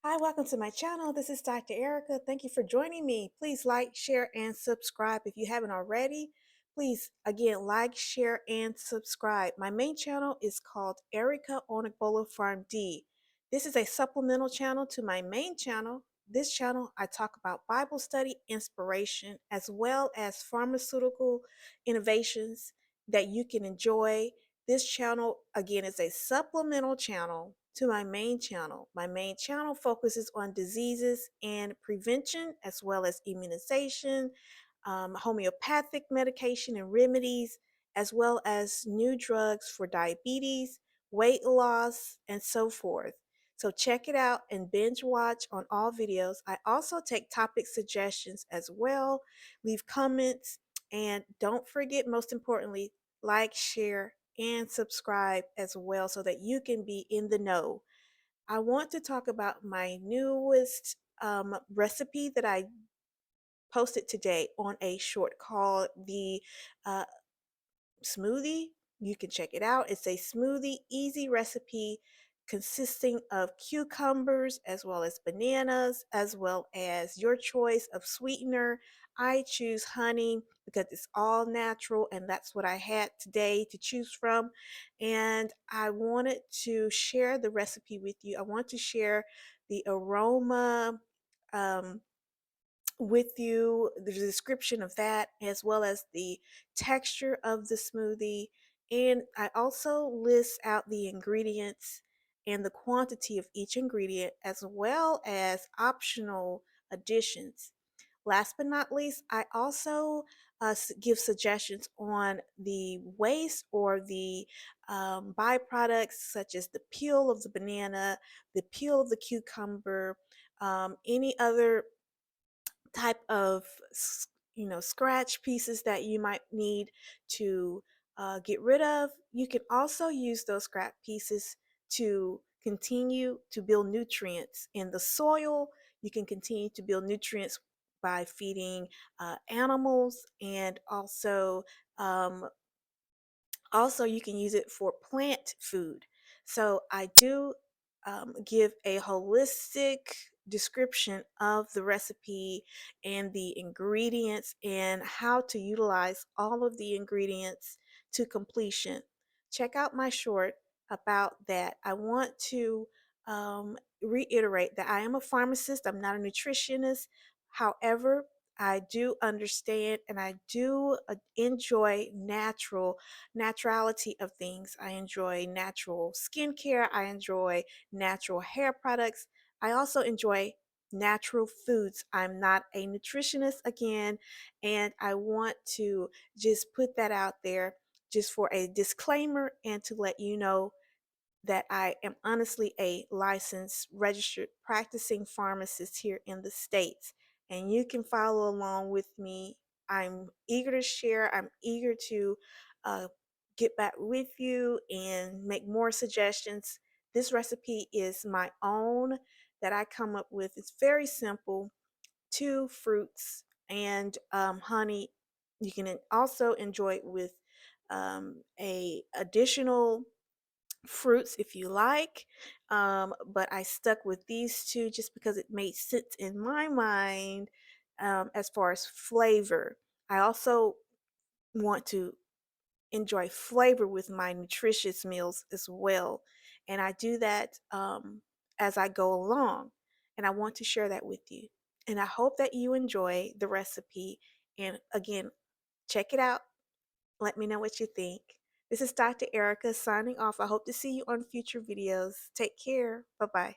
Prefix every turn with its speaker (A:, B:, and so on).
A: Hi, welcome to my channel. This is Dr. Erica. Thank you for joining me. Please like, share, and subscribe if you haven't already. Please, again, like, share, and subscribe. My main channel is called Erica Onigbola Farm D. This is a supplemental channel to my main channel. This channel, I talk about Bible study, inspiration, as well as pharmaceutical innovations that you can enjoy. This channel, again, is a supplemental channel to my main channel. My main channel focuses on diseases and prevention, as well as immunization, homeopathic medication and remedies, as well as new drugs for diabetes, weight loss, and so forth. So check it out and binge watch on all videos. I also take topic suggestions as well. Leave comments, and don't forget, most importantly, like, share, and subscribe as well so that you can be in the know. I want to talk about my newest recipe that I posted today on a short called the uh, smoothie. You can check it out. It's a smoothie, easy recipe consisting of cucumbers as well as bananas, as well as your choice of sweetener. I choose honey because it's all natural, and that's what I had today to choose from. And I wanted to share the recipe with you. I want to share the aroma. Um, with you, the description of that, as well as the texture of the smoothie. And I also list out the ingredients and the quantity of each ingredient, as well as optional additions. Last but not least, I also give suggestions on the waste or the byproducts, such as the peel of the banana, the peel of the cucumber, any other type of scratch pieces that you might need to get rid of. You can also use those scrap pieces to continue to build nutrients in the soil. You can continue to build nutrients by feeding animals, and um, also, you can use it for plant food. So I do give a holistic description of the recipe and the ingredients and how to utilize all of the ingredients to completion. Check out my short about that. I want to reiterate that I am a pharmacist. I'm not a nutritionist. However, I do understand and I do enjoy naturality of things. I enjoy natural skincare. I enjoy natural hair products. I also enjoy natural foods. I'm not a nutritionist again, and I want to just put that out there just for a disclaimer and to let you know that I am honestly a licensed, registered, practicing pharmacist here in the States. And you can follow along with me. I'm eager to share, I'm eager to uh, get back with you and make more suggestions. This recipe is my own that I come up with. It's very simple: two fruits and honey. You can also enjoy it with a additional fruits if you like, but I stuck with these two just because it made sense in my mind. As far as flavor, I also want to enjoy flavor with my nutritious meals as well, and I do that as I go along, and I want to share that with you, and I hope that you enjoy the recipe. And again, check it out. Let me know what you think. This is Dr. Erica signing off. I hope to see you on future videos. Take care. Bye bye.